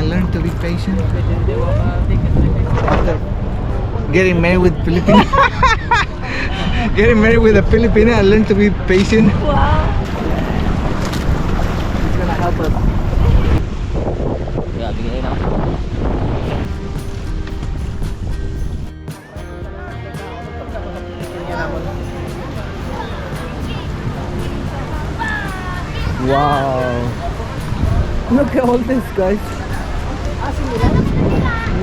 I learned to be patient. After getting married with Filipino, getting married with a Filipino, I learned to be patient. Wow. It's gonna help us. Yeah, bigay na. Wow! Look at all this, guys.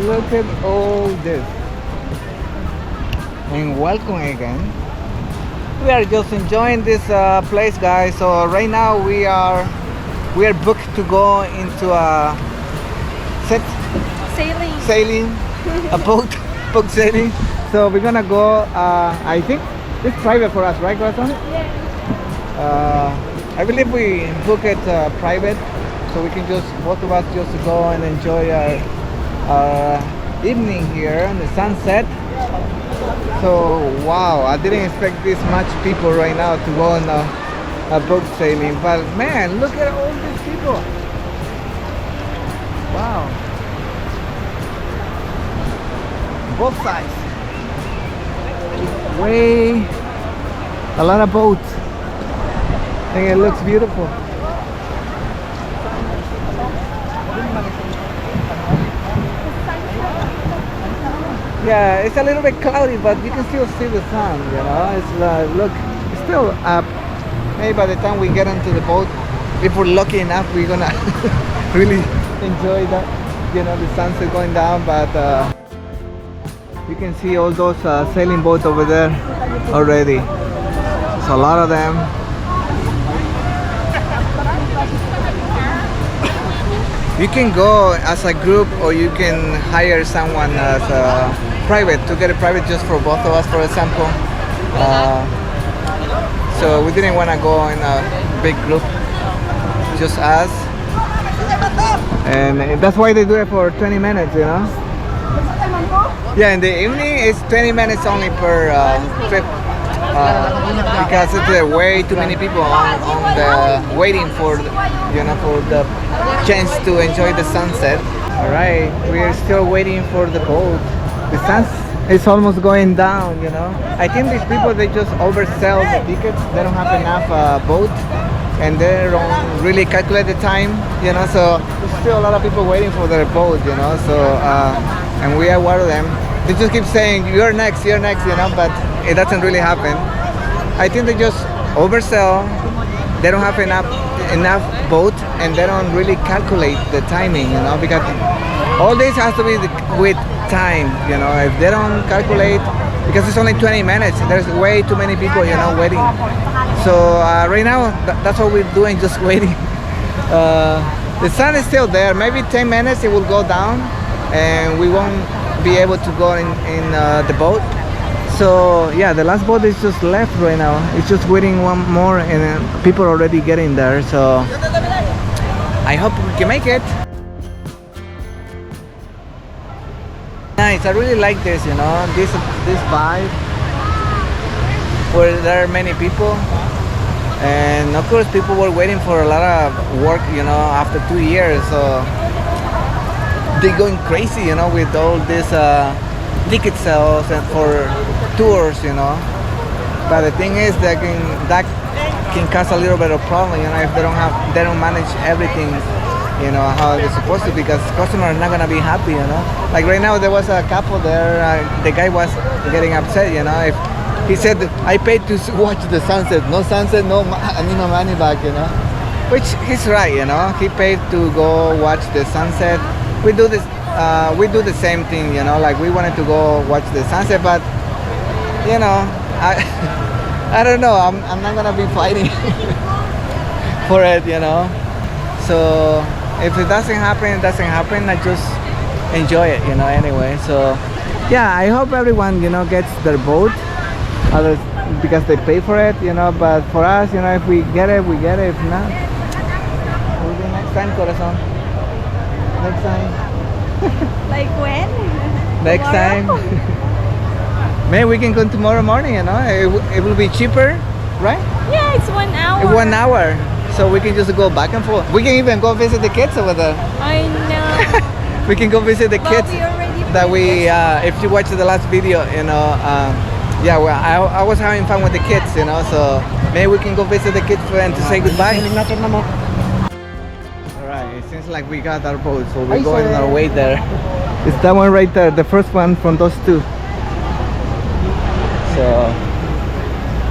Look at all this. And welcome again. We are just enjoying this place, guys. So right now we are booked to go into a sailing a boat sailing. So we're gonna go. I think it's private for us, right, Corazon? Yeah. I believe we book it private, so we can just both of us just go and enjoy our evening here and the sunset. So wow, I didn't expect this much people right now to go on a boat sailing, but man, look at all these people. Wow, both sides, way a lot of boats. I think it looks beautiful. Yeah, it's a little bit cloudy, but you can still see the sun, you know. It's look, it's still up. Maybe by the time we get into the boat, if we're lucky enough, we're gonna really enjoy that, you know, the sunset going down. But you can see all those sailing boats over there already. There's a lot of them. You can go as a group, or you can hire someone as a private, to get it private just for both of us, for example. So we didn't want to go in a big group, just us. And that's why they do it for 20 minutes, you know? Yeah, in the evening it's 20 minutes only per trip. Because there are way too many people on the waiting for for the chance to enjoy the sunset. All right, we are still waiting for the boat. The sun is almost going down, you know. I think these people, they just oversell the tickets. They don't have enough boat, and they don't really calculate the time, you know. So there's still a lot of people waiting for their boat, you know. So and we are one of them. They just keep saying you're next, you know, but it doesn't really happen. I think they just oversell. They don't have enough boat, and they don't really calculate the timing, you know, because all this has to be with time, you know. If they don't calculate, because it's only 20 minutes, there's way too many people, you know, waiting. So right now that's what we're doing, just waiting. The sun is still there. Maybe 10 minutes it will go down, and we won't be able to go in the boat. So yeah, the last boat is just left right now. It's just waiting one more, and people are already getting there. So I hope we can make it. Nice. I really like this, you know, this vibe where there are many people, and of course people were waiting for a lot of work, you know, after 2 years. So they're going crazy, you know, with all this ticket sales and for tours, you know. But the thing is that can cause a little bit of problem, you know, if they don't manage everything, you know, how they're supposed to, because customers are not gonna be happy, you know. Like right now there was a couple there, the guy was getting upset, you know. If he said, I paid to watch the sunset, no sunset, no, I need my money back, you know. Which he's right, you know. He paid to go watch the sunset. We do this. We do the same thing, you know. Like we wanted to go watch the sunset, but you know, I don't know. I'm not gonna be fighting for it, you know. So if it doesn't happen, it doesn't happen. I just enjoy it, you know. Anyway, so yeah, I hope everyone, you know, gets their boat, others because they pay for it, you know. But for us, you know, if we get it, we get it. If not, we'll do next time, corazón. Next time. Like when? Next time. Maybe we can go tomorrow morning, you know. It will be cheaper, right? Yeah, it's 1 hour. 1 hour. So we can just go back and forth. We can even go visit the kids over there. I know. we can go visit the But kids we already that we finished. if you watch the last video, you know, yeah, well, I was having fun with the kids, you know, so maybe we can go visit the kids and to say goodbye. Alright, it seems like we got our boat, so we're going on our way there. It's that one right there, the first one from those two. So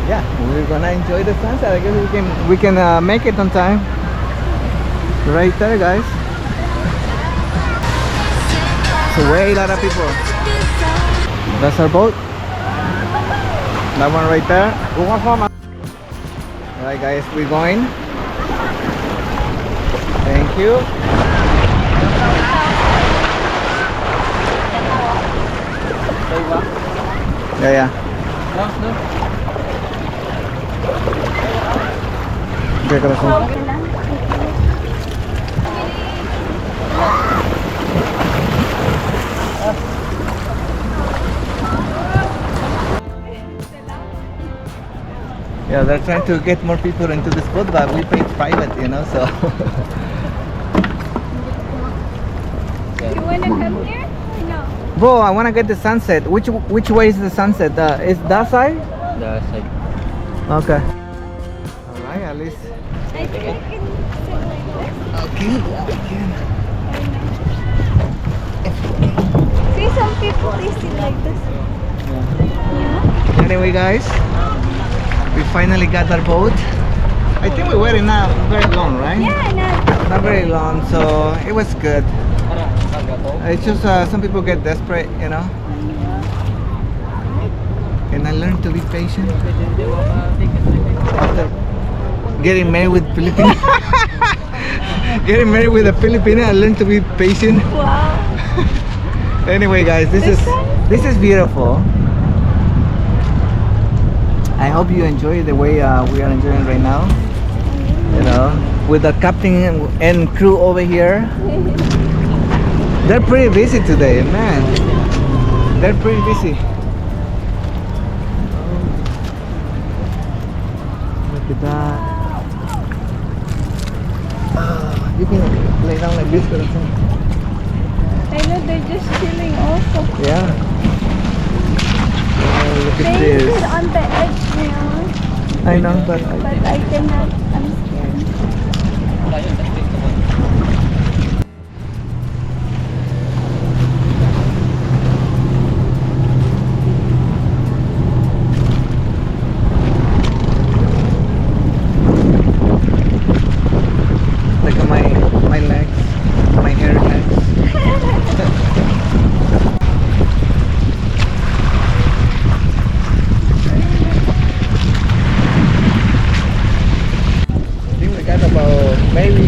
yeah, we're gonna enjoy the sunset. I guess we can make it on time. Right there, guys. So way a lot of people. That's our boat. That one right there. Alright guys, we're going. Thank you. Yeah. Okay, yeah, they're trying to get more people into this boat, but we paid private, you know, so. You wanna come here or no? Bro, I want to get the sunset. Which way is the sunset? Is that side? The side. Okay. Alright, at least. I think I can sit like this. Okay, yeah, I can. See, some people they sit like this. Yeah. Anyway, guys, we finally got our boat. I think we were not very long, right? Yeah, Not very long, so it was good. It's just some people get desperate, you know. And I learned to be patient. After getting married with Filipino, getting married with a Filipino, I learned to be patient. Wow. Anyway, guys, this is beautiful. I hope you enjoy the way we are enjoying right now. You know, with the captain and crew over here. They're pretty busy today, man. They're pretty busy. Look at that. You can lay down like this, but I know they're just chilling also. yeah. Oh, look at They this. sit on the edge, you know. I know, but But I cannot. I'm scared. look at my legs, my hairy legs. I think we got about maybe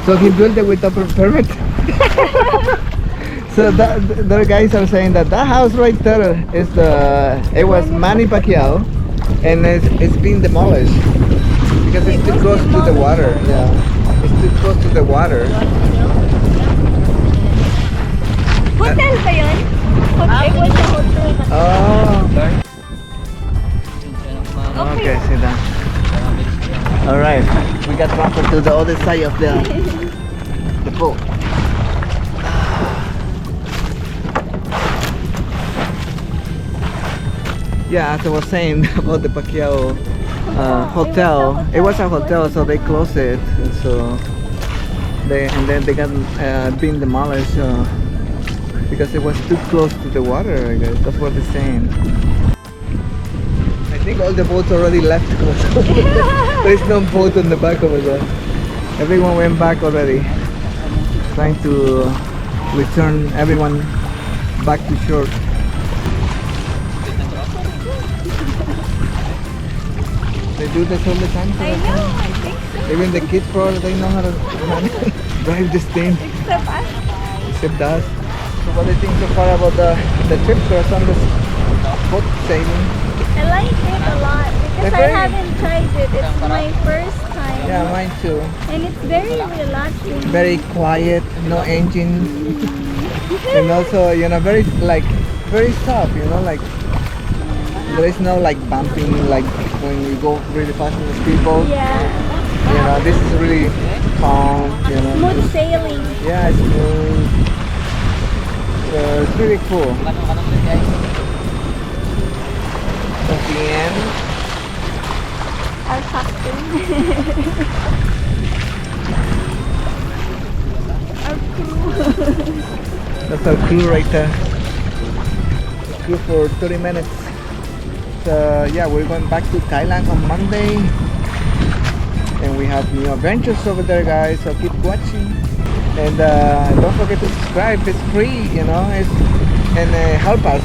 So he built it without a permit. So the guys are saying that that house right there is it was Manny Pacquiao, and it's been demolished because it's too close to the water. Yeah, it's too close to the water. Hotel ba yun? Hotel? It was a hotel. Oh. Okay, sit down. All right, we got transferred to the other side of the boat. Yeah, as I was saying about the Pacquiao hotel, it was a hotel, so they closed it. So then they got being demolished because it was too close to the water. I guess that's what they're saying. I think all the boats already left. There's no boat on the back over there. Everyone went back already, trying to return everyone back to shore. They do this all the time. I know, I think so. Even the kids probably they know how to drive this thing. Except us. Except us. So what do you think so far about the trip to us on this boat sailing? I like it a lot because I very- haven't tried it. It's my first time. Yeah, mine too. And it's very relaxing. Very quiet, no engine, and also very very soft. Like there is no like bumping like when you go really fast in the speedboat. Yeah. This is really calm. Smooth sailing. Yeah, it's smooth. So it's really cool. At the end, Our captain. Our crew. that's our crew right there. The crew for 30 minutes. So yeah, we're going back to Thailand on Monday. And we have new adventures over there, guys. So keep watching. And don't forget to subscribe. It's free, and help us.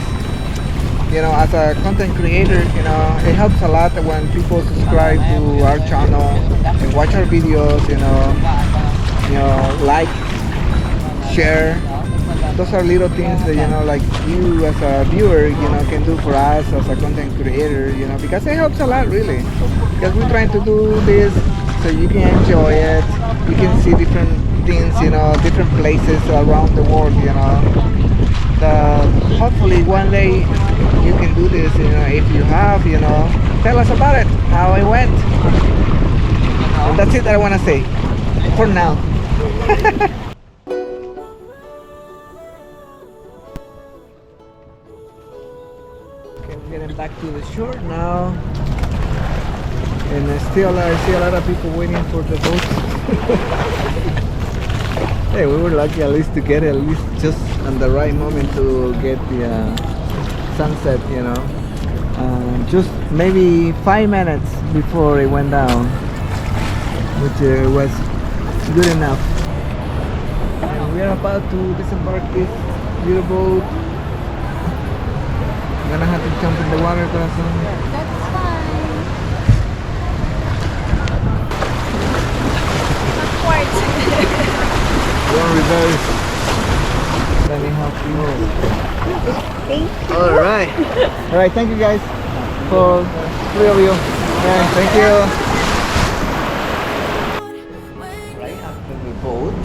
As a content creator, it helps a lot when people subscribe to our channel and watch our videos, like, share. Those are little things that, like you as a viewer, can do for us as a content creator, because it helps a lot, really. Because we're trying to do this so you can enjoy it. You can see different things, different places around the world, hopefully one day you can do this, if you have, tell us about it, how it went. And that's it that I want to say for now. Okay, we're getting back to the shore now, and still I see a lot of people waiting for the boats. Hey, we were lucky at least to get it, at least just on the right moment to get the sunset, just maybe 5 minutes before it went down, which was good enough. And we are about to disembark this little boat. I'm gonna have to jump in the water, corazón. That's fine. Backwards. One reverse. Let me help you. Thank you. Alright, thank you guys for 3 of you. Yeah, thank you. Right after the boat,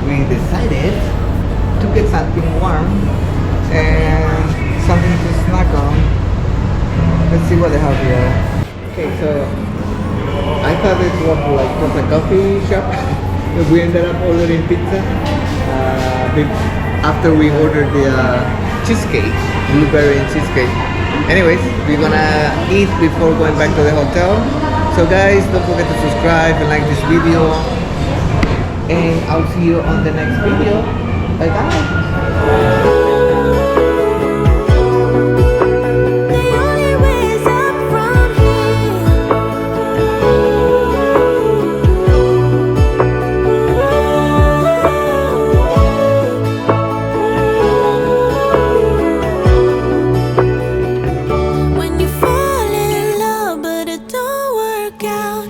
we decided to get something warm and something to snack on. Let's see what they have here. Okay, so I thought it was a coffee shop. We ended up ordering pizza after we ordered the cheesecake, blueberry and cheesecake. Anyways, we're gonna eat before going back to the hotel. So guys, don't forget to subscribe and like this video. And I'll see you on the next video. Bye bye. When you fall in love but it don't work out,